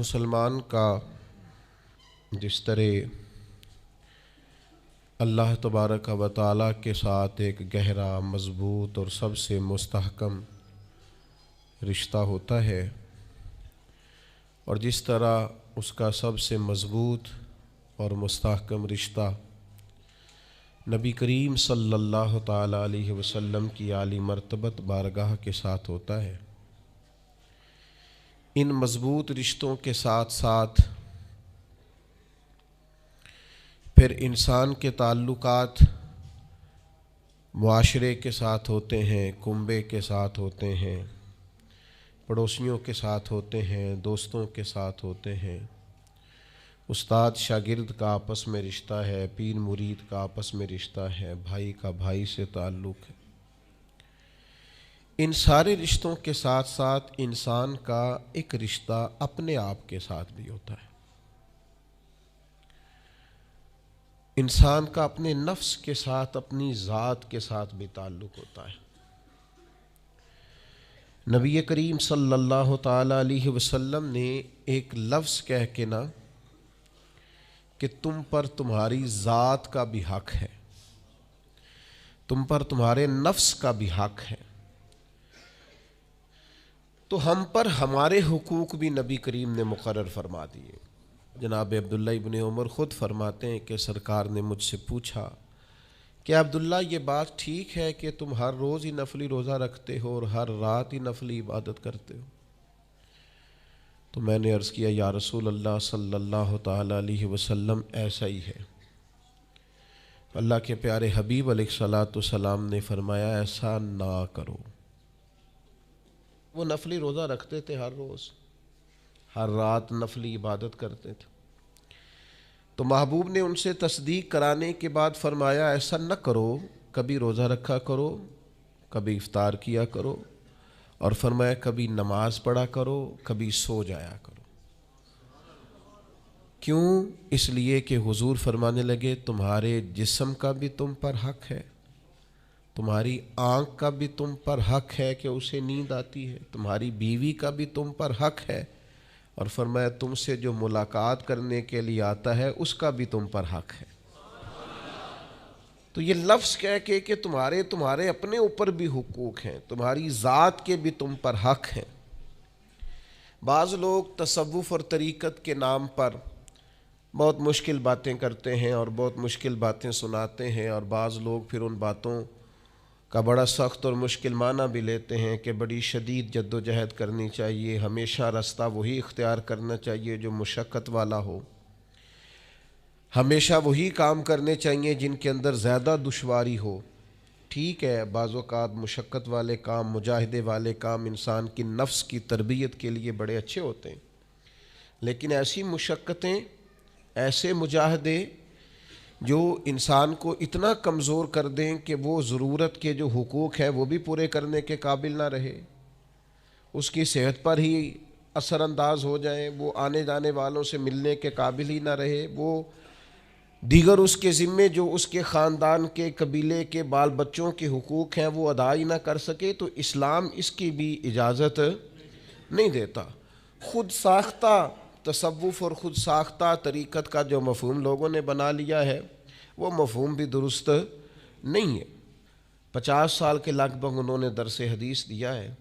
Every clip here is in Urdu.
مسلمان کا جس طرح اللہ تبارک و تعالیٰ کے ساتھ ایک گہرا، مضبوط اور سب سے مستحکم رشتہ ہوتا ہے، اور جس طرح اس کا سب سے مضبوط اور مستحکم رشتہ نبی کریم صلی اللہ تعالیٰ علیہ وسلم کی اعلی مرتبت بارگاہ کے ساتھ ہوتا ہے، ان مضبوط رشتوں کے ساتھ ساتھ پھر انسان کے تعلقات معاشرے کے ساتھ ہوتے ہیں، کنبے کے ساتھ ہوتے ہیں، پڑوسیوں کے ساتھ ہوتے ہیں، دوستوں کے ساتھ ہوتے ہیں، استاد شاگرد کا آپس میں رشتہ ہے، پیر مرید کا آپس میں رشتہ ہے، بھائی کا بھائی سے تعلق ہے۔ ان سارے رشتوں کے ساتھ ساتھ انسان کا ایک رشتہ اپنے آپ کے ساتھ بھی ہوتا ہے۔ انسان کا اپنے نفس کے ساتھ، اپنی ذات کے ساتھ بھی تعلق ہوتا ہے۔ نبی کریم صلی اللہ تعالیٰ علیہ وسلم نے ایک لفظ کہہ کے نا کہ تم پر تمہاری ذات کا بھی حق ہے، تم پر تمہارے نفس کا بھی حق ہے، تو ہم پر ہمارے حقوق بھی نبی کریم نے مقرر فرما دیے۔ جناب عبداللہ ابن عمر خود فرماتے ہیں کہ سرکار نے مجھ سے پوچھا کہ عبداللہ یہ بات ٹھیک ہے کہ تم ہر روز ہی نفلی روزہ رکھتے ہو اور ہر رات ہی نفلی عبادت کرتے ہو؟ تو میں نے عرض کیا یا رسول اللہ صلی اللہ تعالیٰ علیہ وسلم ایسا ہی ہے۔ اللہ کے پیارے حبیب علیہ الصلوۃ والسلام نے فرمایا ایسا نہ کرو۔ وہ نفلی روزہ رکھتے تھے، ہر روز ہر رات نفلی عبادت کرتے تھے، تو محبوب نے ان سے تصدیق کرانے کے بعد فرمایا ایسا نہ کرو، کبھی روزہ رکھا کرو، کبھی افطار کیا کرو، اور فرمایا کبھی نماز پڑھا کرو، کبھی سو جایا کرو۔ کیوں؟ اس لیے کہ حضور فرمانے لگے تمہارے جسم کا بھی تم پر حق ہے، تمہاری آنکھ کا بھی تم پر حق ہے کہ اسے نیند آتی ہے، تمہاری بیوی کا بھی تم پر حق ہے، اور فرمایا تم سے جو ملاقات کرنے کے لیے آتا ہے اس کا بھی تم پر حق ہے۔ تو یہ لفظ کہہ کے کہ تمہارے اپنے اوپر بھی حقوق ہیں، تمہاری ذات کے بھی تم پر حق ہیں۔ بعض لوگ تصوف اور طریقت کے نام پر بہت مشکل باتیں کرتے ہیں اور بہت مشکل باتیں سناتے ہیں، اور بعض لوگ پھر ان باتوں کا بڑا سخت اور مشکل معنی بھی لیتے ہیں کہ بڑی شدید جد و جہد کرنی چاہیے، ہمیشہ راستہ وہی اختیار کرنا چاہیے جو مشقت والا ہو، ہمیشہ وہی کام کرنے چاہیے جن کے اندر زیادہ دشواری ہو۔ ٹھیک ہے، بعض اوقات مشقت والے کام، مجاہدے والے کام انسان کی نفس کی تربیت کے لیے بڑے اچھے ہوتے ہیں، لیکن ایسی مشقتیں، ایسے مجاہدے جو انسان کو اتنا کمزور کر دیں کہ وہ ضرورت کے جو حقوق ہے وہ بھی پورے کرنے کے قابل نہ رہے، اس کی صحت پر ہی اثر انداز ہو جائیں، وہ آنے جانے والوں سے ملنے کے قابل ہی نہ رہے، وہ دیگر اس کے ذمے جو اس کے خاندان کے قبیلے کے بال بچوں کے حقوق ہیں وہ ادا ہی نہ کر سکے، تو اسلام اس کی بھی اجازت نہیں دیتا۔ خود ساختہ تصوف اور خود ساختہ طریقت کا جو مفہوم لوگوں نے بنا لیا ہے وہ مفہوم بھی درست نہیں ہے۔ 50 سال کے لگ بھگ انہوں نے درس حدیث دیا ہے،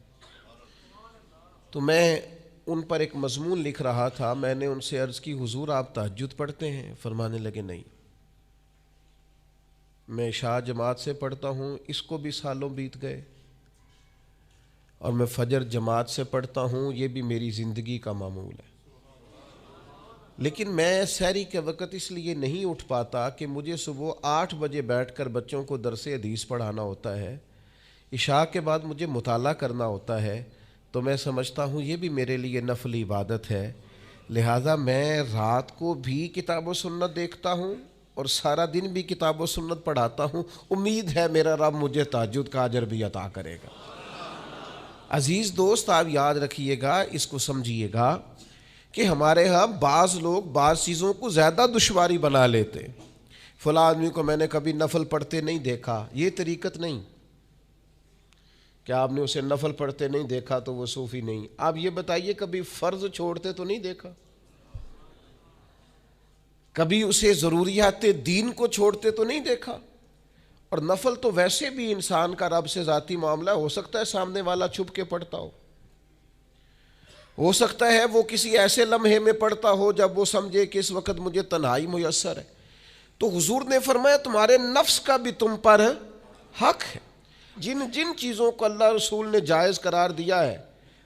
تو میں ان پر ایک مضمون لکھ رہا تھا، میں نے ان سے عرض کی حضور آپ تہجد پڑھتے ہیں؟ فرمانے لگے نہیں، میں عشاء جماعت سے پڑھتا ہوں، اس کو بھی سالوں بیت گئے، اور میں فجر جماعت سے پڑھتا ہوں، یہ بھی میری زندگی کا معمول ہے، لیکن میں سحری کے وقت اس لیے نہیں اٹھ پاتا کہ مجھے صبح 8 بجے بیٹھ کر بچوں کو درس حدیث پڑھانا ہوتا ہے، عشاء کے بعد مجھے مطالعہ کرنا ہوتا ہے، تو میں سمجھتا ہوں یہ بھی میرے لیے نفلی عبادت ہے، لہٰذا میں رات کو بھی کتاب و سنت دیکھتا ہوں اور سارا دن بھی کتاب و سنت پڑھاتا ہوں، امید ہے میرا رب مجھے تہجد کا اجر بھی عطا کرے گا۔ عزیز دوست، آپ یاد رکھیے گا، اس کو سمجھیے گا کہ ہمارے ہاں بعض لوگ بعض چیزوں کو زیادہ دشواری بنا لیتے، فلاں آدمی کو میں نے کبھی نفل پڑھتے نہیں دیکھا، یہ طریقت نہیں کہ آپ نے اسے نفل پڑھتے نہیں دیکھا تو وہ صوفی نہیں۔ آپ یہ بتائیے کبھی فرض چھوڑتے تو نہیں دیکھا؟ کبھی اسے ضروریات دین کو چھوڑتے تو نہیں دیکھا. اور نفل تو ویسے بھی انسان کا رب سے ذاتی معاملہ ہو سکتا ہے سامنے والا چھپ کے پڑھتا ہو سکتا ہے وہ کسی ایسے لمحے میں پڑھتا ہو جب وہ سمجھے کہ اس وقت مجھے تنہائی میسر ہے. تو حضور نے فرمایا تمہارے نفس کا بھی تم پر حق ہے. جن جن چیزوں کو اللہ رسول نے جائز قرار دیا ہے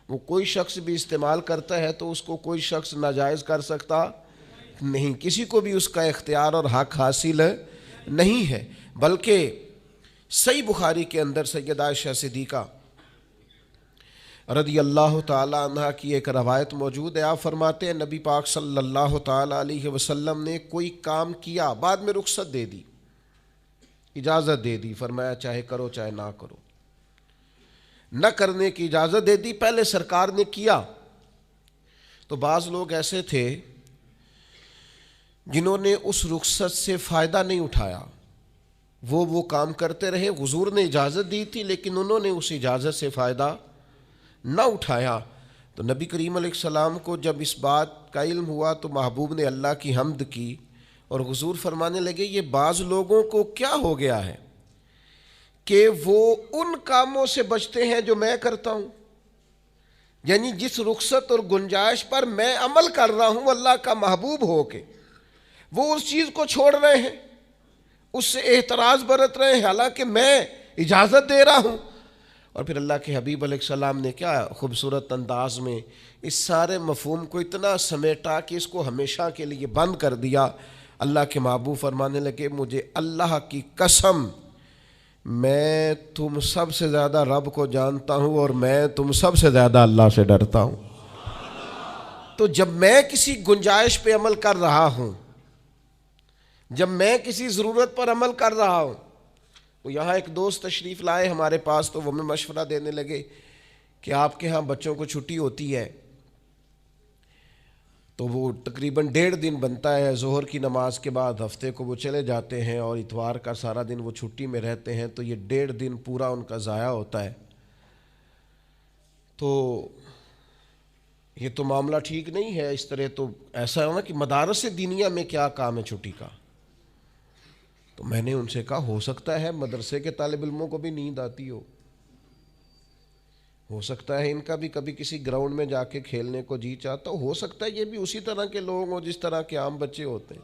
وہ کوئی شخص بھی استعمال کرتا ہے تو اس کو کوئی شخص ناجائز کر سکتا نہیں. کسی کو بھی اس کا اختیار اور حق حاصل نہیں ہے. بلکہ صحیح بخاری کے اندر سیدہ عائشہ صدیقہ رضی اللہ تعالی عنہ کی ایک روایت موجود ہے. آپ فرماتے ہیں نبی پاک صلی اللہ تعالی علیہ وسلم نے کوئی کام کیا، بعد میں رخصت دے دی، اجازت دے دی، فرمایا چاہے کرو چاہے نہ کرو، نہ کرنے کی اجازت دے دی. پہلے سرکار نے کیا تو بعض لوگ ایسے تھے جنہوں نے اس رخصت سے فائدہ نہیں اٹھایا، وہ کام کرتے رہے. حضور نے اجازت دی تھی لیکن انہوں نے اس اجازت سے فائدہ نہ اٹھایا. تو نبی کریم علیہ السلام کو جب اس بات کا علم ہوا تو محبوب نے اللہ کی حمد کی اور حضور فرمانے لگے یہ بعض لوگوں کو کیا ہو گیا ہے کہ وہ ان کاموں سے بچتے ہیں جو میں کرتا ہوں، یعنی جس رخصت اور گنجائش پر میں عمل کر رہا ہوں اللہ کا محبوب ہو کے، وہ اس چیز کو چھوڑ رہے ہیں، اس سے احتراز برت رہے ہیں حالانکہ میں اجازت دے رہا ہوں. اور پھر اللہ کے حبیب علیہ السلام نے کیا خوبصورت انداز میں اس سارے مفہوم کو اتنا سمیٹا کہ اس کو ہمیشہ کے لیے بند کر دیا. اللہ کے محبوب فرمانے لگے مجھے اللہ کی قسم میں تم سب سے زیادہ رب کو جانتا ہوں اور میں تم سب سے زیادہ اللہ سے ڈرتا ہوں. تو جب میں کسی گنجائش پہ عمل کر رہا ہوں، جب میں کسی ضرورت پر عمل کر رہا ہوں، تو یہاں ایک دوست تشریف لائے ہمارے پاس تو وہ ہمیں مشورہ دینے لگے کہ آپ کے ہاں بچوں کو چھٹی ہوتی ہے تو وہ تقریباً 1.5 دن بنتا ہے، ظہر کی نماز کے بعد ہفتے کو وہ چلے جاتے ہیں اور اتوار کا سارا دن وہ چھٹی میں رہتے ہیں، تو یہ 1.5 دن پورا ان کا ضائع ہوتا ہے. تو یہ تو معاملہ ٹھیک نہیں ہے. اس طرح تو ایسا ہے نا کہ مدارس دینیہ میں کیا کام ہے چھٹی کا. تو میں نے ان سے کہا ہو سکتا ہے مدرسے کے طالب علموں کو بھی نیند آتی ہو سکتا ہے ان کا بھی کبھی کسی گراؤنڈ میں جا کے کھیلنے کو جی چاہتا ہو سکتا ہے یہ بھی اسی طرح کے لوگ ہوں جس طرح کے عام بچے ہوتے ہیں،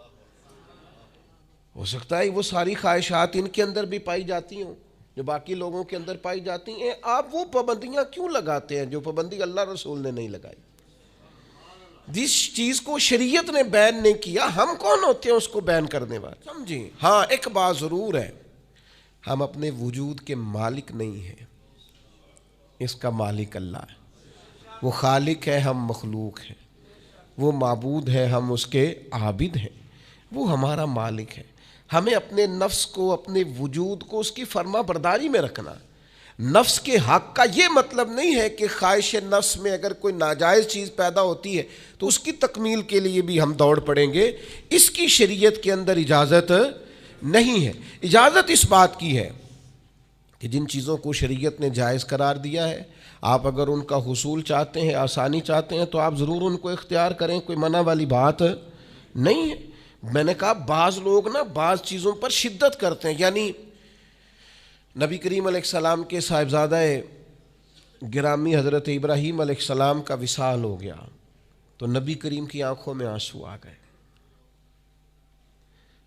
ہو سکتا ہے وہ ساری خواہشات ان کے اندر بھی پائی جاتی ہوں جو باقی لوگوں کے اندر پائی جاتی ہیں. آپ وہ پابندیاں کیوں لگاتے ہیں جو پابندی اللہ رسول نے نہیں لگائی؟ جس چیز کو شریعت نے بین نہیں کیا ہم کون ہوتے ہیں اس کو بین کرنے والے؟ سمجھیں. ہاں ایک بات ضرور ہے، ہم اپنے وجود کے مالک نہیں ہیں، اس کا مالک اللہ ہے. وہ خالق ہے، ہم مخلوق ہیں. وہ معبود ہے، ہم اس کے عابد ہیں. وہ ہمارا مالک ہے. ہمیں اپنے نفس کو، اپنے وجود کو اس کی فرما برداری میں رکھنا. نفس کے حق کا یہ مطلب نہیں ہے کہ خواہش نفس میں اگر کوئی ناجائز چیز پیدا ہوتی ہے تو اس کی تکمیل کے لیے بھی ہم دوڑ پڑیں گے. اس کی شریعت کے اندر اجازت نہیں ہے. اجازت اس بات کی ہے کہ جن چیزوں کو شریعت نے جائز قرار دیا ہے آپ اگر ان کا حصول چاہتے ہیں، آسانی چاہتے ہیں تو آپ ضرور ان کو اختیار کریں، کوئی منع والی بات نہیں ہے. میں نے کہا بعض لوگ نا بعض چیزوں پر شدت کرتے ہیں، یعنی نبی کریم علیہ السلام کے صاحبزادہ گرامی حضرت ابراہیم علیہ السلام کا وصال ہو گیا تو نبی کریم کی آنکھوں میں آنسو آ گئے.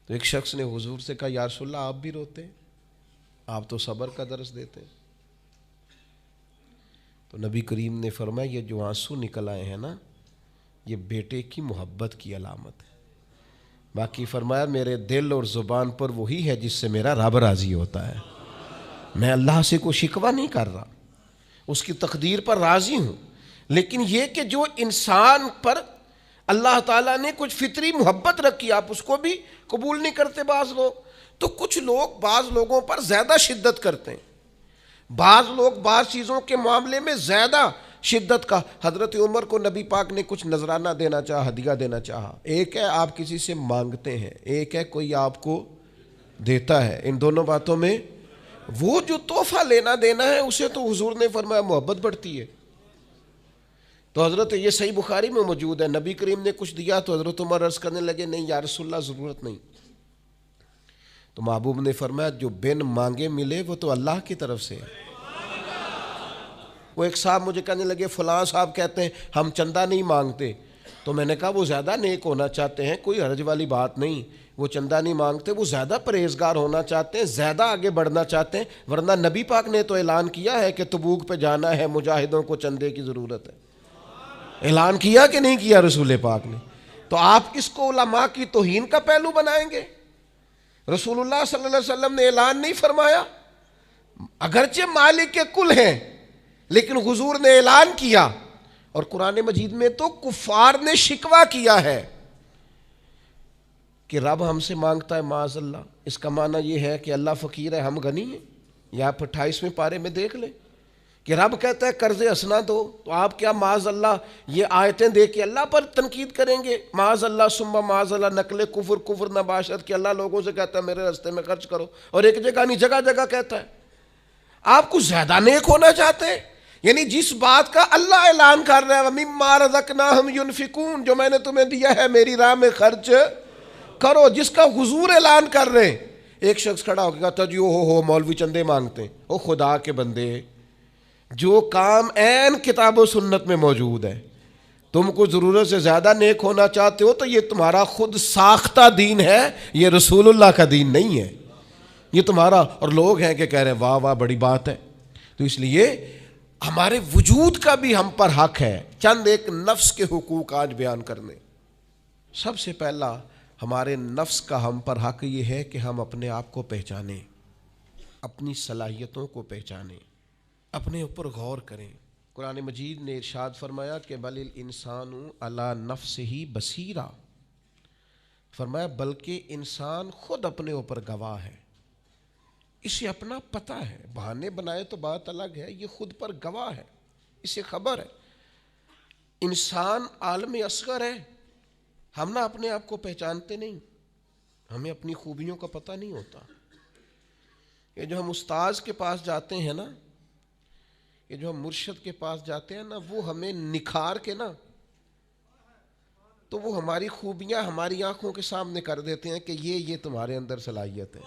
تو ایک شخص نے حضور سے کہا یا رسول اللہ آپ بھی روتے ہیں، آپ تو صبر کا درس دیتے ہیں. تو نبی کریم نے فرمایا یہ جو آنسو نکل آئے ہیں نا یہ بیٹے کی محبت کی علامت ہے. باقی فرمایا میرے دل اور زبان پر وہی ہے جس سے میرا رب راضی ہوتا ہے. میں اللہ سے کوئی شکوہ نہیں کر رہا، اس کی تقدیر پر راضی ہوں، لیکن یہ کہ جو انسان پر اللہ تعالیٰ نے کچھ فطری محبت رکھی آپ اس کو بھی قبول نہیں کرتے بعض لوگ. تو کچھ لوگ بعض لوگوں پر زیادہ شدت کرتے ہیں، بعض لوگ بعض چیزوں کے معاملے میں زیادہ شدت کا. حضرت عمر کو نبی پاک نے کچھ نذرانہ دینا چاہا، ہدیہ دینا چاہا. ایک ہے آپ کسی سے مانگتے ہیں، ایک ہے کوئی آپ کو دیتا ہے. ان دونوں باتوں میں وہ جو تحفہ لینا دینا ہے اسے تو حضور نے فرمایا محبت بڑھتی ہے. تو حضرت یہ صحیح بخاری میں موجود ہے، نبی کریم نے کچھ دیا تو حضرت عمر عرض کرنے لگے نہیں یا رسول اللہ ضرورت نہیں. تو محبوب نے فرمایا جو بن مانگے ملے وہ تو اللہ کی طرف سے ہے. وہ ایک صاحب مجھے کہنے لگے فلاں صاحب کہتے ہیں ہم چندہ نہیں مانگتے. تو میں نے کہا وہ زیادہ نیک ہونا چاہتے ہیں، کوئی حرج والی بات نہیں. وہ چندہ نہیں مانگتے، وہ زیادہ پرہیزگار ہونا چاہتے ہیں، زیادہ آگے بڑھنا چاہتے ہیں. ورنہ نبی پاک نے تو اعلان کیا ہے کہ تبوک پہ جانا ہے، مجاہدوں کو چندے کی ضرورت ہے. اعلان کیا کہ نہیں کیا رسول پاک نے؟ تو آپ اس کو علماء کی توہین کا پہلو بنائیں گے؟ رسول اللہ صلی اللہ علیہ وسلم نے اعلان نہیں فرمایا؟ اگرچہ مالک کے کل ہیں لیکن حضور نے اعلان کیا. اور قرآن مجید میں تو کفار نے شکوہ کیا ہے کہ رب ہم سے مانگتا ہے معاذ اللہ. اس کا معنی یہ ہے کہ اللہ فقیر ہے ہم غنی ہیں. یا آپ 28ویں پارے میں دیکھ لیں کہ رب کہتا ہے قرض حسنہ دو، تو آپ کیا معاذ اللہ یہ آیتیں دے کے اللہ پر تنقید کریں گے؟ معاذ اللہ ثم معاذ اللہ، نقل کفر نباشت کہ اللہ لوگوں سے کہتا ہے میرے راستے میں خرچ کرو، اور ایک جگہ نہیں جگہ جگہ کہتا ہے. آپ کچھ زیادہ نیک ہونا چاہتے ہیں؟ یعنی جس بات کا اللہ اعلان کر رہا ہے وَمِمَّا رَزَقْنَاهُمْ يُنْفِقُونَ، جو میں نے تمہیں دیا ہے میری راہ میں خرچ کرو، جس کا حضور اعلان کر رہے ہیں. ایک شخص کھڑا ہو کے کہتا جی ہو مولوی چندے مانگتے ہیں. او خدا کے بندے، جو کام عین کتاب و سنت میں موجود ہے، تم کو ضرورت سے زیادہ نیک ہونا چاہتے ہو تو یہ تمہارا خود ساختہ دین ہے، یہ رسول اللہ کا دین نہیں ہے، یہ تمہارا. اور لوگ ہیں کہ کہہ رہے ہیں واہ واہ بڑی بات ہے. تو اس لیے ہمارے وجود کا بھی ہم پر حق ہے. چند ایک نفس کے حقوق آج بیان کرنے. سب سے پہلا ہمارے نفس کا ہم پر حق یہ ہے کہ ہم اپنے آپ کو پہچانیں، اپنی صلاحیتوں کو پہچانیں، اپنے اوپر غور کریں. قرآن مجید نے ارشاد فرمایا کہ بل الانسان علی نفسہ بصیرہ، فرمایا بلکہ انسان خود اپنے اوپر گواہ ہے، اسے اپنا پتہ ہے. بہانے بنائے تو بات الگ ہے، یہ خود پر گواہ ہے، اسے خبر ہے. انسان عالم اصغر ہے، ہم نہ اپنے آپ کو پہچانتے نہیں، ہمیں اپنی خوبیوں کا پتہ نہیں ہوتا. یہ جو ہم استاذ کے پاس جاتے ہیں نا، یہ جو ہم مرشد کے پاس جاتے ہیں نا، وہ ہمیں نکھار کے نا تو وہ ہماری خوبیاں ہماری آنکھوں کے سامنے کر دیتے ہیں کہ یہ تمہارے اندر صلاحیت ہے.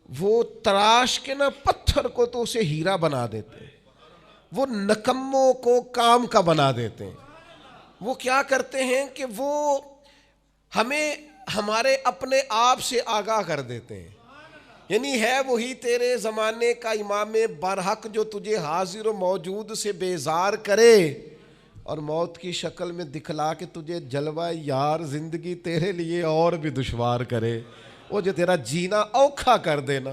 وہ تراش کے نا پتھر کو تو اسے ہیرا بنا دیتے ہیں، وہ نکموں کو کام کا بنا دیتے ہیں. وہ کیا کرتے ہیں کہ وہ ہمیں ہمارے اپنے آپ سے آگاہ کر دیتے ہیں. یعنی ہے وہی تیرے زمانے کا امام برحق جو تجھے حاضر و موجود سے بیزار کرے اور موت کی شکل میں دکھلا کے تجھے جلوہ یار زندگی تیرے لیے اور بھی دشوار کرے. وہ جو تیرا جینا اوکھا کر دینا،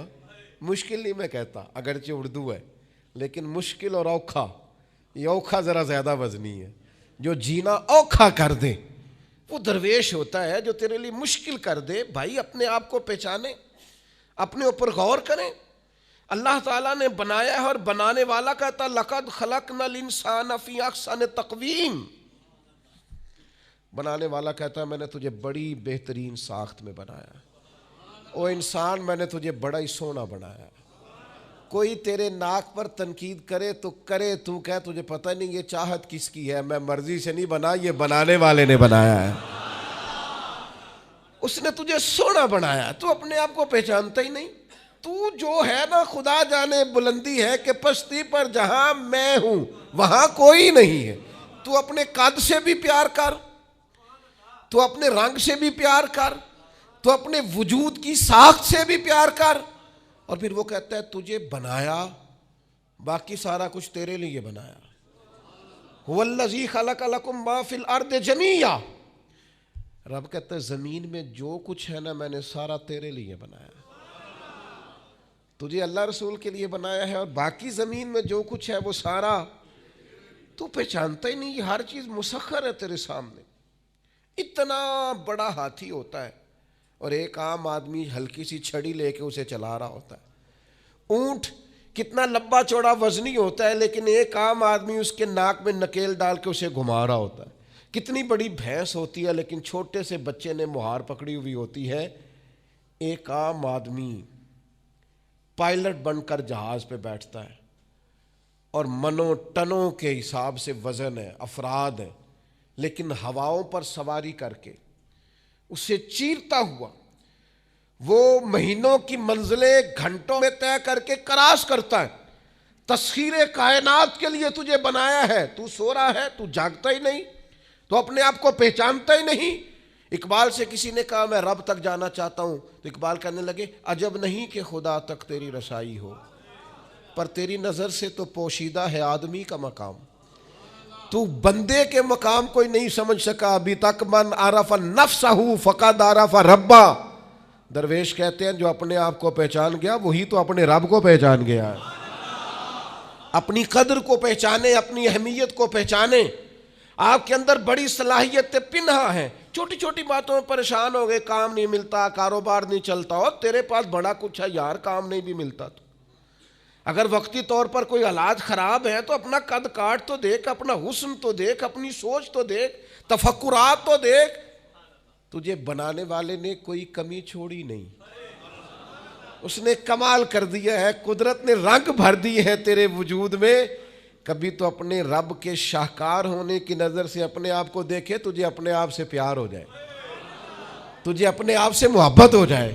مشکل نہیں میں کہتا اگرچہ اردو ہے لیکن مشکل اور اوکھا، یہ اوکھا ذرا زیادہ وزنی ہے. جو جینا اوکھا کر دے وہ درویش ہوتا ہے، جو تیرے لیے مشکل کر دے. بھائی اپنے آپ کو پہچانے، اپنے اوپر غور کریں. اللہ تعالیٰ نے بنایا ہے اور بنانے والا کہتا لقد خلقنا الانسان فی احسن تقویم. بنانے والا کہتا ہے میں نے تجھے بڑی بہترین ساخت میں بنایا. او انسان میں نے تجھے بڑا ہی سونا بنایا. کوئی تیرے ناک پر تنقید کرے تو کرے، تو کہہ تجھے پتہ نہیں یہ چاہت کس کی ہے، میں مرضی سے نہیں بنا، یہ بنانے والے نے بنایا ہے. اس نے تجھے سونا بنایا، تو اپنے آپ کو پہچانتا ہی نہیں. تو جو ہے نا خدا جانے بلندی ہے کہ پستی پر جہاں میں ہوں وہاں کوئی نہیں ہے. تو اپنے قد سے بھی پیار کر، تو اپنے رنگ سے بھی پیار کر، تو اپنے وجود کی ساخت سے بھی پیار کر. اور پھر وہ کہتا ہے تجھے بنایا، باقی سارا کچھ تیرے لیے بنایا. هو الذی خلق لکم ما فی الارض جمیعا. رب کہتا ہے زمین میں جو کچھ ہے نا میں نے سارا تیرے لیے بنایا. تجھے اللہ رسول کے لیے بنایا ہے، اور باقی زمین میں جو کچھ ہے وہ سارا تو پہچانتا ہی نہیں. یہ ہر چیز مسخر ہے تیرے سامنے. اتنا بڑا ہاتھی ہوتا ہے اور ایک عام آدمی ہلکی سی چھڑی لے کے اسے چلا رہا ہوتا ہے. اونٹ کتنا لمبا چوڑا وزنی ہوتا ہے لیکن ایک عام آدمی اس کے ناک میں نکیل ڈال کے اسے گھما رہا ہوتا ہے. کتنی بڑی بھینس ہوتی ہے لیکن چھوٹے سے بچے نے مہار پکڑی ہوئی ہوتی ہے. ایک عام آدمی پائلٹ بن کر جہاز پہ بیٹھتا ہے اور منوں ٹنوں کے حساب سے وزن ہے، افراد ہے، لیکن ہواؤں پر سواری کر کے اسے چیرتا ہوا وہ مہینوں کی منزلیں گھنٹوں میں طے کر کے کراس کرتا ہے۔ تسخیر کائنات کے لیے تجھے بنایا ہے، تو سو رہا ہے، تو جاگتا ہی نہیں، تو اپنے آپ کو پہچانتا ہی نہیں۔ اقبال سے کسی نے کہا میں رب تک جانا چاہتا ہوں، تو اقبال کہنے لگے عجب نہیں کہ خدا تک تیری رسائی ہو، پر تیری نظر سے تو پوشیدہ ہے آدمی کا مقام۔ تو بندے کے مقام کوئی نہیں سمجھ سکا ابھی تک، من عرف نفسہ فقد عرف ربا۔ درویش کہتے ہیں جو اپنے آپ کو پہچان گیا وہی تو اپنے رب کو پہچان گیا ہے۔ اپنی قدر کو پہچانے، اپنی اہمیت کو پہچانے۔ آپ کے اندر بڑی صلاحیتیں پنہا ہیں، چھوٹی چھوٹی باتوں میں پریشان ہو گئے، کام نہیں ملتا، کاروبار نہیں چلتا، اور تیرے پاس بڑا کچھ ہے یار، کام نہیں بھی ملتا۔ تو اگر وقتی طور پر کوئی حالات خراب ہیں تو اپنا قد کاٹ تو دیکھ، اپنا حسن تو دیکھ، اپنی سوچ تو دیکھ، تفکرات تو دیکھ۔ تجھے بنانے والے نے کوئی کمی چھوڑی نہیں، اس نے کمال کر دیا ہے، قدرت نے رنگ بھر دی ہے تیرے وجود میں۔ کبھی تو اپنے رب کے شاہکار ہونے کی نظر سے اپنے آپ کو دیکھے، تجھے اپنے آپ سے پیار ہو جائے، تجھے اپنے آپ سے محبت ہو جائے۔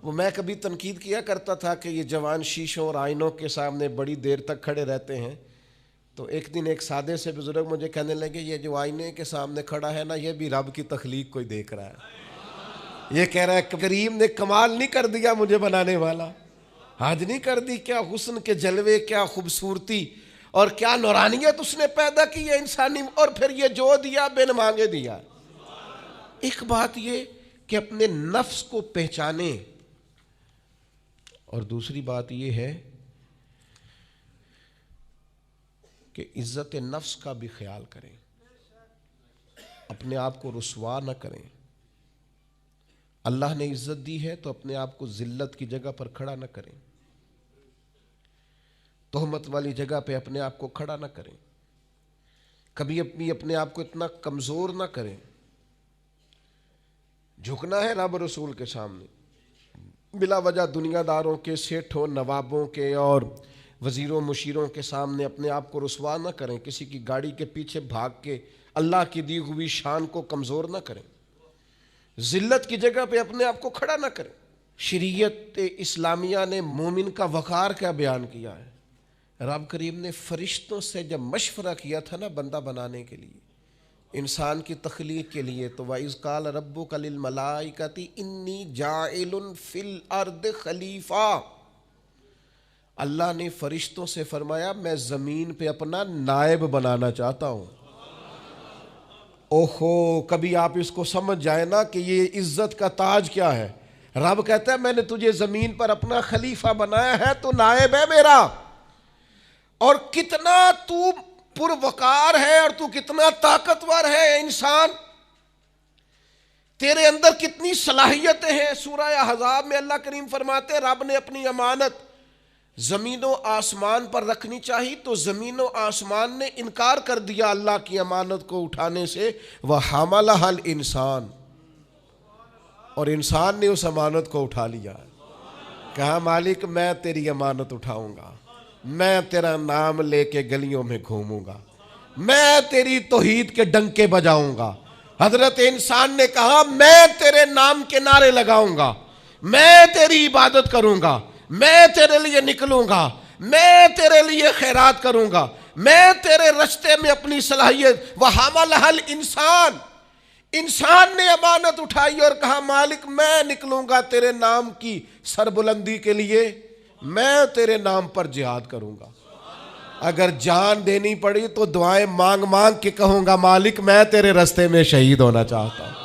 وہ میں کبھی تنقید کیا کرتا تھا کہ یہ جوان شیشوں اور آئینوں کے سامنے بڑی دیر تک کھڑے رہتے ہیں، تو ایک دن ایک سادے سے بزرگ مجھے کہنے لگے یہ جو آئینے کے سامنے کھڑا ہے نا، یہ بھی رب کی تخلیق کوئی دیکھ رہا ہے، یہ کہہ رہا ہے کریم نے کمال نہیں کر دیا مجھے بنانے والا، حد نہیں کر دی، کیا حسن کے جلوے، کیا خوبصورتی اور کیا نورانیت اس نے پیدا کی ہے انسانی، اور پھر یہ جو دیا بن مانگے دیا۔ ایک بات یہ کہ اپنے نفس کو پہچانے، اور دوسری بات یہ ہے کہ عزت نفس کا بھی خیال کریں، اپنے آپ کو رسوا نہ کریں۔ اللہ نے عزت دی ہے تو اپنے آپ کو ذلت کی جگہ پر کھڑا نہ کریں، تہمت والی جگہ پہ اپنے آپ کو کھڑا نہ کریں، کبھی اپنے آپ کو اتنا کمزور نہ کریں۔ جھکنا ہے رب رسول کے سامنے، بلا وجہ دنیا داروں کے، سیٹھوں، نوابوں کے اور وزیروں مشیروں کے سامنے اپنے آپ کو رسوا نہ کریں، کسی کی گاڑی کے پیچھے بھاگ کے اللہ کی دی ہوئی شان کو کمزور نہ کریں، ذلت کی جگہ پہ اپنے آپ کو کھڑا نہ کریں۔ شریعت اسلامیہ نے مومن کا وقار کیا بیان کیا ہے؟ رب کریم نے فرشتوں سے جب مشورہ کیا تھا نا بندہ بنانے کے لیے، انسان کی تخلیق کے لیے، تو وَإِذْ قَالَ رَبُّكَ لِلْمَلَائِكَةِ إِنِّي جَاعِلٌ فِي الْأَرْضِ خلیفہ، اللہ نے فرشتوں سے فرمایا میں زمین پہ اپنا نائب بنانا چاہتا ہوں۔ اوہو، کبھی آپ اس کو سمجھ جائیں نا کہ یہ عزت کا تاج کیا ہے۔ رب کہتا ہے میں نے تجھے زمین پر اپنا خلیفہ بنایا ہے، تو نائب ہے میرا، اور کتنا تو پروقار ہے اور تو کتنا طاقتور ہے انسان، تیرے اندر کتنی صلاحیتیں ہیں۔ سورہ احزاب میں اللہ کریم فرماتے ہیں رب نے اپنی امانت زمین و آسمان پر رکھنی چاہی تو زمین و آسمان نے انکار کر دیا اللہ کی امانت کو اٹھانے سے، وَحَمَلَهَا الْإِنسان، اور انسان نے اس امانت کو اٹھا لیا، کہا مالک میں تیری امانت اٹھاؤں گا، میں تیرا نام لے کے گلیوں میں گھوموں گا، میں تیری توحید کے ڈنکے بجاؤں گا۔ حضرت انسان نے کہا میں تیرے نام کے نعرے لگاؤں گا، میں تیری عبادت کروں گا، میں تیرے لیے نکلوں گا، میں تیرے لیے خیرات کروں گا، میں تیرے رستے میں اپنی صلاحیت۔ وَحَمَلَهَا الْإِنسان، انسان نے امانت اٹھائی اور کہا مالک میں نکلوں گا تیرے نام کی سربلندی کے لیے، میں تیرے نام پر جہاد کروں گا، اگر جان دینی پڑی تو دعائیں مانگ مانگ کے کہوں گا مالک میں تیرے رستے میں شہید ہونا چاہتا ہوں۔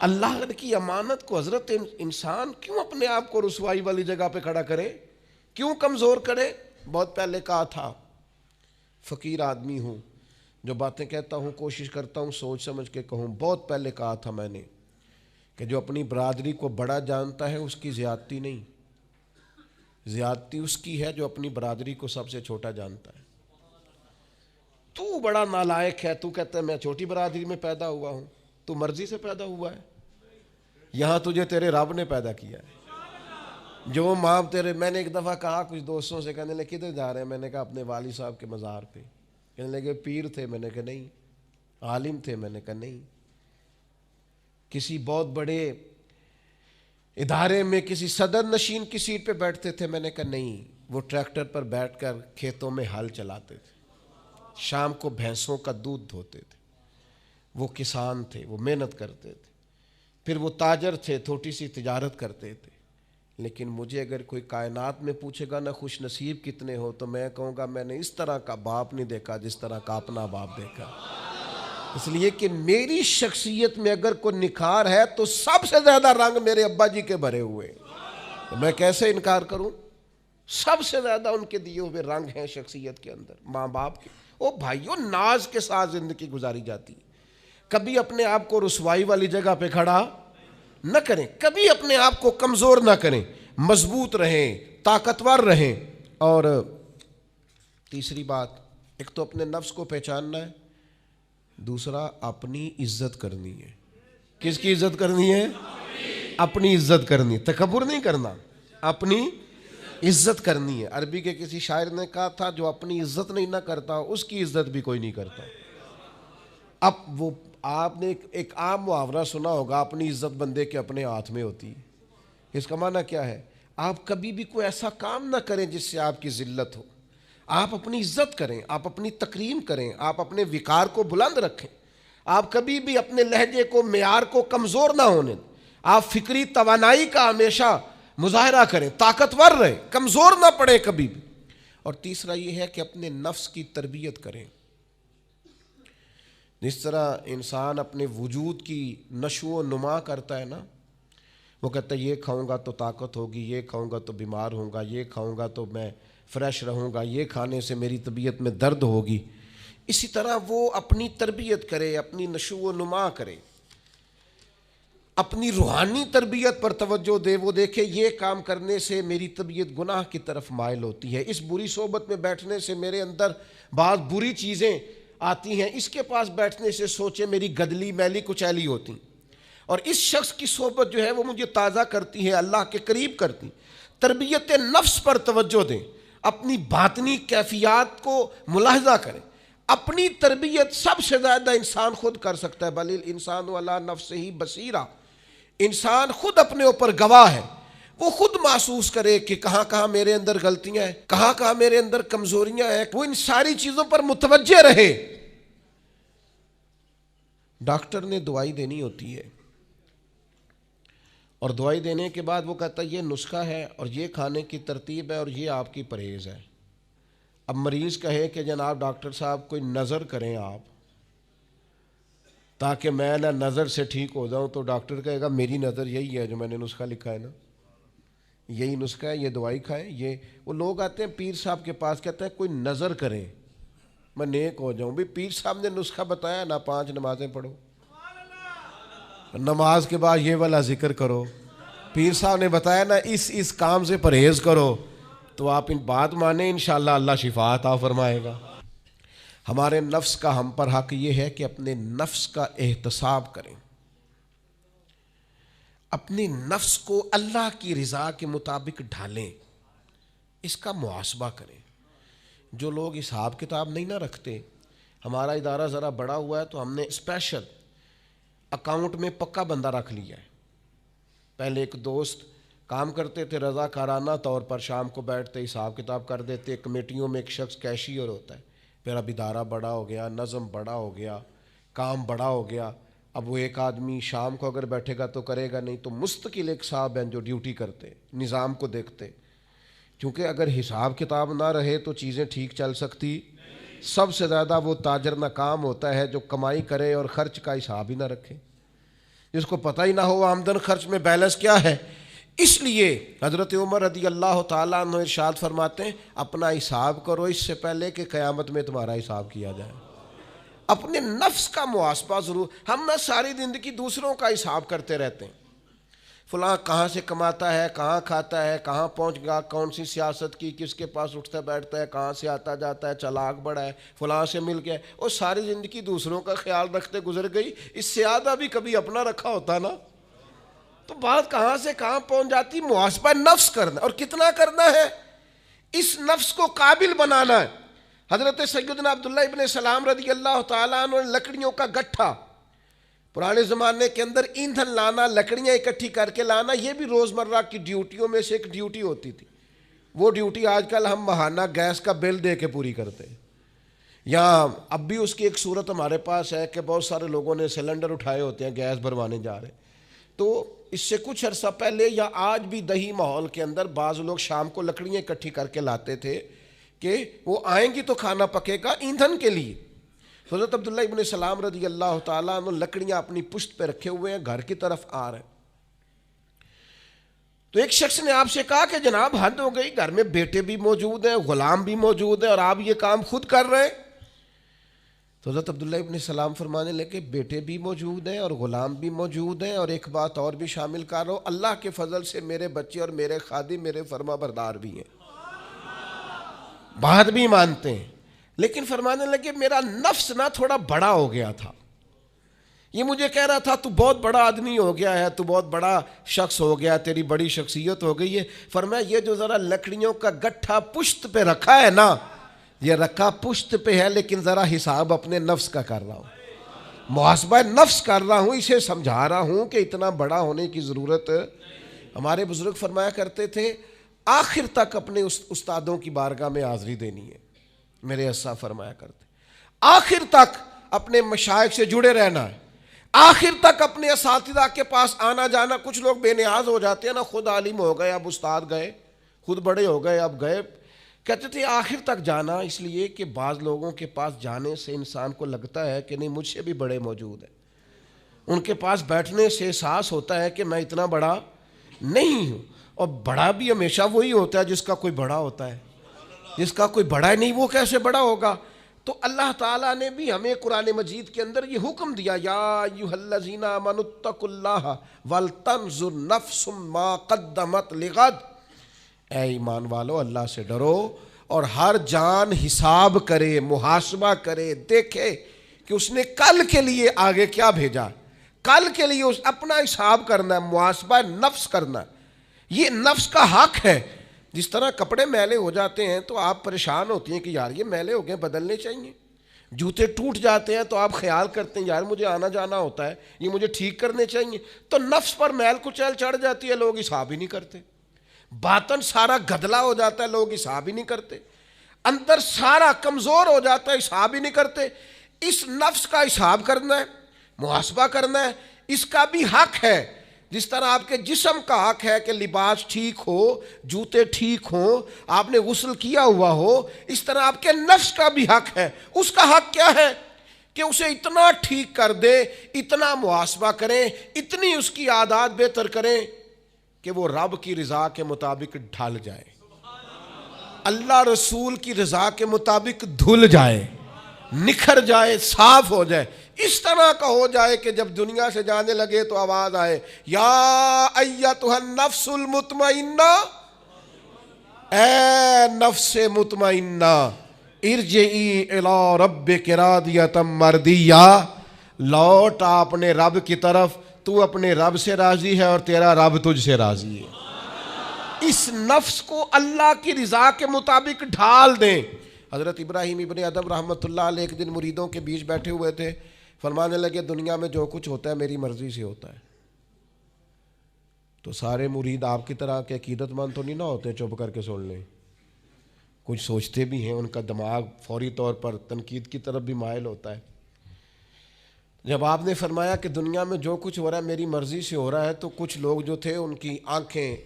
اللہ کی امانت کو حضرت انسان کیوں اپنے آپ کو رسوائی والی جگہ پہ کھڑا کرے، کیوں کمزور کرے؟ بہت پہلے کہا تھا، فقیر آدمی ہوں، جو باتیں کہتا ہوں کوشش کرتا ہوں سوچ سمجھ کے کہوں۔ بہت پہلے کہا تھا میں نے کہ جو اپنی برادری کو بڑا جانتا ہے اس کی زیادتی نہیں، زیادتی اس کی ہے جو اپنی برادری کو سب سے چھوٹا جانتا ہے۔ تو بڑا نالائق ہے، تو کہتا ہے میں چھوٹی برادری میں پیدا ہوا ہوں، تو مرضی سے پیدا ہوا ہے، یہاں تجھے تیرے رب نے پیدا کیا ہے۔ جو ماں تیرے، میں نے ایک دفعہ کہا کچھ دوستوں سے، کہنے لگے کدھر جا رہے ہیں؟ میں نے کہا اپنے والد صاحب کے مزار پہ۔ کہنے لگے پیر تھے؟ میں نے کہا نہیں۔ عالم تھے؟ میں نے کہا نہیں۔ کسی بہت بڑے ادارے میں کسی صدر نشین کی سیٹ پہ بیٹھتے تھے؟ میں نے کہا نہیں۔ وہ ٹریکٹر پر بیٹھ کر کھیتوں میں ہل چلاتے تھے، شام کو بھینسوں کا دودھ دھوتے تھے، وہ کسان تھے، وہ محنت کرتے تھے۔ پھر وہ تاجر تھے، چھوٹی سی تجارت کرتے تھے۔ لیکن مجھے اگر کوئی کائنات میں پوچھے گا نا خوش نصیب کتنے ہو، تو میں کہوں گا میں نے اس طرح کا باپ نہیں دیکھا جس طرح کا اپنا باپ دیکھا۔ اس لیے کہ میری شخصیت میں اگر کوئی نکھار ہے تو سب سے زیادہ رنگ میرے ابا جی کے بھرے ہوئے، میں کیسے انکار کروں؟ سب سے زیادہ ان کے دیے ہوئے رنگ ہیں شخصیت کے اندر، ماں باپ کے۔ او بھائیوں، ناز کے ساتھ زندگی گزاری جاتی ہے۔ کبھی اپنے آپ کو رسوائی والی جگہ پہ کھڑا نہ کریں، کبھی اپنے آپ کو کمزور نہ کریں، مضبوط رہیں، طاقتور رہیں۔ اور تیسری بات، ایک تو اپنے نفس کو پہچاننا ہے، دوسرا اپنی عزت کرنی ہے۔ کس کی عزت کرنی ہے؟ اپنی عزت کرنی، تکبر نہیں کرنا، اپنی عزت کرنی ہے۔ عربی کے کسی شاعر نے کہا تھا جو اپنی عزت نہیں نہ کرتا اس کی عزت بھی کوئی نہیں کرتا۔ اب وہ آپ نے ایک عام محاورہ سنا ہوگا، اپنی عزت بندے کے اپنے ہاتھ میں ہوتی ہے۔ اس کا معنی کیا ہے؟ آپ کبھی بھی کوئی ایسا کام نہ کریں جس سے آپ کی ذلت ہو۔ آپ اپنی عزت کریں، آپ اپنی تکریم کریں، آپ اپنے وقار کو بلند رکھیں۔ آپ کبھی بھی اپنے لہجے کو، معیار کو کمزور نہ ہونے دیں۔ آپ فکری توانائی کا ہمیشہ مظاہرہ کریں، طاقتور رہیں، کمزور نہ پڑیں کبھی بھی۔ اور تیسرا یہ ہے کہ اپنے نفس کی تربیت کریں۔ جس طرح انسان اپنے وجود کی نشو و نما کرتا ہے نا، وہ کہتا ہے یہ کھاؤں گا تو طاقت ہوگی، یہ کھاؤں گا تو بیمار ہوں گا، یہ کھاؤں گا تو میں فریش رہوں گا، یہ کھانے سے میری طبیعت میں درد ہوگی۔ اسی طرح وہ اپنی تربیت کرے، اپنی نشو و نما کرے، اپنی روحانی تربیت پر توجہ دے۔ وہ دیکھے یہ کام کرنے سے میری طبیعت گناہ کی طرف مائل ہوتی ہے، اس بری صحبت میں بیٹھنے سے میرے اندر بعض بری چیزیں آتی ہیں، اس کے پاس بیٹھنے سے سوچے میری گدلی میلی کچیلی ہوتی، اور اس شخص کی صحبت جو ہے وہ مجھے تازہ کرتی ہے، اللہ کے قریب کرتی۔ تربیت نفس پر توجہ دیں، اپنی باطنی کیفیات کو ملاحظہ کریں۔ اپنی تربیت سب سے زیادہ انسان خود کر سکتا ہے، بل الانسان علی نفسہ بصیرہ۔ انسان خود اپنے اوپر گواہ ہے، وہ خود محسوس کرے کہ کہاں کہاں میرے اندر غلطیاں ہیں، کہاں کہاں میرے اندر کمزوریاں ہیں، وہ ان ساری چیزوں پر متوجہ رہے۔ ڈاکٹر نے دوائی دینی ہوتی ہے، اور دوائی دینے کے بعد وہ کہتا ہے یہ نسخہ ہے اور یہ کھانے کی ترتیب ہے اور یہ آپ کی پرہیز ہے۔ اب مریض کہے کہ جناب ڈاکٹر صاحب کوئی نظر کریں آپ تاکہ میں نہ نظر سے ٹھیک ہو جاؤں، تو ڈاکٹر کہے گا میری نظر یہی ہے جو میں نے نسخہ لکھا ہے نا، یہی نسخہ ہے، یہ دوائی کھائیں۔ یہ وہ لوگ آتے ہیں پیر صاحب کے پاس، کہتے ہیں کوئی نظر کریں میں نیک ہو جاؤں۔ بھی پیر صاحب نے نسخہ بتایا نا، 5 نمازیں پڑھو، نماز کے بعد یہ والا ذکر کرو، پیر صاحب نے بتایا نا اس کام سے پرہیز کرو، تو آپ ان بات مانیں، انشاءاللہ اللہ شفا عطا فرمائے گا۔ ہمارے نفس کا ہم پر حق یہ ہے کہ اپنے نفس کا احتساب کریں، اپنے نفس کو اللہ کی رضا کے مطابق ڈھالیں، اس کا محاسبہ کریں۔ جو لوگ حساب کتاب نہیں نہ رکھتے، ہمارا ادارہ ذرا بڑا ہوا ہے تو ہم نے اسپیشل اکاؤنٹ میں پکا بندہ رکھ لیا ہے۔ پہلے ایک دوست کام کرتے تھے رضاکارانہ طور پر، شام کو بیٹھتے حساب کتاب کر دیتے، کمیٹیوں میں ایک شخص کیشیئر ہوتا ہے۔ پھر اب ادارہ بڑا ہو گیا، نظم بڑا ہو گیا، کام بڑا ہو گیا، اب وہ ایک آدمی شام کو اگر بیٹھے گا تو کرے گا نہیں، تو مستقل ایک صاحب ہیں جو ڈیوٹی کرتے، نظام کو دیکھتے، کیونکہ اگر حساب کتاب نہ رہے تو چیزیں ٹھیک چل سکتی۔ سب سے زیادہ وہ تاجر ناکام ہوتا ہے جو کمائی کرے اور خرچ کا حساب ہی نہ رکھے، جس کو پتہ ہی نہ ہو آمدن خرچ میں بیلنس کیا ہے۔ اس لیے حضرت عمر رضی اللہ تعالیٰ عنہ ارشاد فرماتے ہیں اپنا حساب کرو اس سے پہلے کہ قیامت میں تمہارا حساب کیا جائے۔ اپنے نفس کا محاسبہ ضرور۔ ہم نہ ساری زندگی دوسروں کا حساب کرتے رہتے ہیں، فلاں کہاں سے کماتا ہے، کہاں کھاتا ہے، کہاں پہنچ گیا، کون سی سیاست کی، کس کے پاس اٹھتا بیٹھتا ہے، کہاں سے آتا جاتا ہے، چلاک بڑا ہے، فلاں سے مل گیا، اور ساری زندگی دوسروں کا خیال رکھتے گزر گئی۔ اس سے زیادہ بھی کبھی اپنا رکھا ہوتا نا، تو بات کہاں سے کہاں پہنچ جاتی. محاسبہ نفس کرنا, اور کتنا کرنا ہے, اس نفس کو قابل بنانا ہے. حضرت سیدنا عبداللہ ابن سلام رضی اللہ تعالیٰ عنہ نے لکڑیوں کا گٹھا, پرانے زمانے کے اندر ایندھن لانا, لکڑیاں اکٹھی کر کے لانا, یہ بھی روزمرہ کی ڈیوٹیوں میں سے ایک ڈیوٹی ہوتی تھی. وہ ڈیوٹی آج کل ہم ماہانہ گیس کا بل دے کے پوری کرتے ہیں. یا اب بھی اس کی ایک صورت ہمارے پاس ہے کہ بہت سارے لوگوں نے سلنڈر اٹھائے ہوتے ہیں, گیس بھروانے جا رہے ہیں. تو اس سے کچھ عرصہ پہلے یا آج بھی دیہی ماحول کے اندر بعض لوگ شام کو لکڑیاں اکٹھی کر کے لاتے تھے کہ وہ آئیں گی تو کھانا پکے گا ایندھن کے لیے. حضرت عبداللہ ابن سلام رضی اللہ تعالیٰ عنہ لکڑیاں اپنی پشت پہ رکھے ہوئے ہیں, گھر کی طرف آ رہے ہیں. تو ایک شخص نے آپ سے کہا کہ جناب حد ہو گئی, گھر میں بیٹے بھی موجود ہیں, غلام بھی موجود ہیں, اور آپ یہ کام خود کر رہے ہیں. تو حضرت عبداللہ ابن سلام فرمانے لگے بیٹے بھی موجود ہیں اور غلام بھی موجود ہیں, اور ایک بات اور بھی شامل کر رہا ہوں, اللہ کے فضل سے میرے بچے اور میرے خادم میرے فرما بردار بھی ہیں, بات بھی مانتے ہیں. لیکن فرمانے لگے میرا نفس نہ تھوڑا بڑا ہو گیا تھا, یہ مجھے کہہ رہا تھا تو بہت بڑا آدمی ہو گیا ہے, تو بہت بڑا شخص ہو گیا, تیری بڑی شخصیت ہو گئی ہے. فرمایا یہ جو ذرا لکڑیوں کا گٹھا پشت پہ رکھا ہے نا, یہ رکھا پشت پہ ہے, لیکن ذرا حساب اپنے نفس کا کر رہا ہوں, محاسبہ نفس کر رہا ہوں, اسے سمجھا رہا ہوں کہ اتنا بڑا ہونے کی ضرورت. ہمارے بزرگ فرمایا کرتے تھے آخر تک اپنے استادوں کی بارگاہ میں حاضری دینی ہے. میرے اسا فرمایا کرتے آخر تک اپنے مشائخ سے جڑے رہنا ہے, آخر تک اپنے اساتذہ کے پاس آنا جانا. کچھ لوگ بے نیاز ہو جاتے ہیں نا, خود عالم ہو گئے اب استاد گئے, خود بڑے ہو گئے اب گئے. کہتے تھے آخر تک جانا, اس لیے کہ بعض لوگوں کے پاس جانے سے انسان کو لگتا ہے کہ نہیں مجھ سے بھی بڑے موجود ہیں. ان کے پاس بیٹھنے سے احساس ہوتا ہے کہ میں اتنا بڑا نہیں ہوں. اور بڑا بھی ہمیشہ وہی ہوتا ہے جس کا کوئی بڑا ہوتا ہے, جس کا کوئی بڑا نہیں وہ کیسے بڑا ہوگا. تو اللہ تعالیٰ نے بھی ہمیں قرآن مجید کے اندر یہ حکم دیا, یا ایھا الذین آمنوا اتقوا اللہ ولتنظر نفس ما قدمت لغد. اے ایمان والو اللہ سے ڈرو اور ہر جان حساب کرے, محاسبہ کرے, دیکھے کہ اس نے کل کے لیے آگے کیا بھیجا, کل کے لیے اس اپنا حساب کرنا ہے, محاسبہ نفس کرنا. یہ نفس کا حق ہے. جس طرح کپڑے میلے ہو جاتے ہیں تو آپ پریشان ہوتی ہیں کہ یار یہ میلے ہو گئے بدلنے چاہیے, جوتے ٹوٹ جاتے ہیں تو آپ خیال کرتے ہیں یار مجھے آنا جانا ہوتا ہے, یہ مجھے ٹھیک کرنے چاہیے. تو نفس پر میل کچیل چڑھ جاتی ہے, لوگ حساب ہی نہیں کرتے. باطن سارا گدلا ہو جاتا ہے, لوگ حساب ہی نہیں کرتے. اندر سارا کمزور ہو جاتا ہے, حساب ہی نہیں کرتے. اس نفس کا حساب کرنا ہے, محاسبہ کرنا ہے, اس کا بھی حق ہے. جس طرح آپ کے جسم کا حق ہے کہ لباس ٹھیک ہو, جوتے ٹھیک ہوں, آپ نے غسل کیا ہوا ہو, اس طرح آپ کے نفس کا بھی حق ہے. اس کا حق کیا ہے کہ اسے اتنا ٹھیک کر دے, اتنا محاسبہ کریں, اتنی اس کی عادات بہتر کریں کہ وہ رب کی رضا کے مطابق ڈھل جائے, اللہ رسول کی رضا کے مطابق دھل جائے, نکھر جائے, صاف ہو جائے. اس طرح کا ہو جائے کہ جب دنیا سے جانے لگے تو آواز آئے, یا ایتھا النفس المطمئنہ, اے نفس مطمئنہ, ارجعی الی ربک راضیۃ مرضیہ, لوٹ اپنے رب کی طرف, تو اپنے رب سے راضی ہے اور تیرا رب تجھ سے راضی ہے. اس نفس کو اللہ کی رضا کے مطابق ڈھال دیں. حضرت ابراہیم ابن ادم رحمۃ اللہ علیہ ایک دن مریدوں کے بیچ بیٹھے ہوئے تھے, فرمانے لگے دنیا میں جو کچھ ہوتا ہے میری مرضی سے ہوتا ہے. تو سارے مرید آپ کی طرح کے عقیدت مند تو نہیں نہ ہوتے چپ کر کے سن لیں, کچھ سوچتے بھی ہیں, ان کا دماغ فوری طور پر تنقید کی طرف بھی مائل ہوتا ہے. جب آپ نے فرمایا کہ دنیا میں جو کچھ ہو رہا ہے میری مرضی سے ہو رہا ہے, تو کچھ لوگ جو تھے ان کی آنکھیں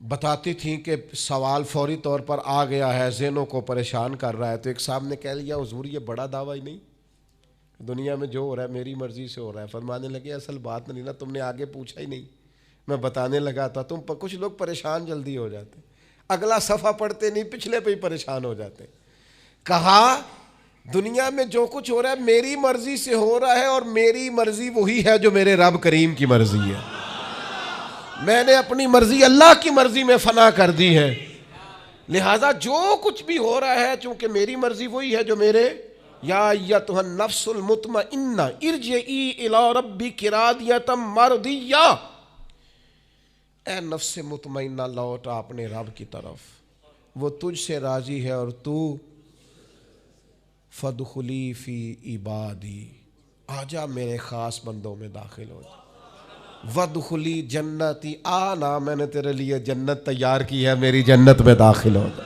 بتاتی تھیں کہ سوال فوری طور پر آ گیا ہے, ذہنوں کو پریشان کر رہا ہے. تو ایک صاحب نے کہہ لیا حضور یہ بڑا دعویٰ ہی نہیں, دنیا میں جو ہو رہا ہے میری مرضی سے ہو رہا ہے. فرمانے لگے اصل بات نہیں نا, تم نے آگے پوچھا ہی نہیں, میں بتانے لگا تھا. تم کچھ لوگ پریشان جلدی ہو جاتے, اگلا صفحہ پڑھتے نہیں پچھلے پہ ہی پریشان ہو جاتے. کہا دنیا میں جو کچھ ہو رہا ہے میری مرضی سے ہو رہا ہے, اور میری مرضی وہی ہے جو میرے رب کریم کی مرضی ہے. میں نے اپنی مرضی اللہ کی مرضی میں فنا کر دی ہے, لہذا جو کچھ بھی ہو رہا ہے چونکہ میری مرضی وہی ہے جو میرے یا ایتھا النفس المطمئنہ ارجعی الی ربک راضیۃ مرضیہ، اے نفس مطمئنہ لوٹ اپنے رب کی طرف، وہ تجھ سے راضی ہے، اور تو فادخلی فی عبادی، آجا میرے خاص بندوں میں داخل ہو جا، وادخلی جنتی، آنا میں نے تیرے لیے جنت تیار کی ہے، میری جنت میں داخل ہو جا۔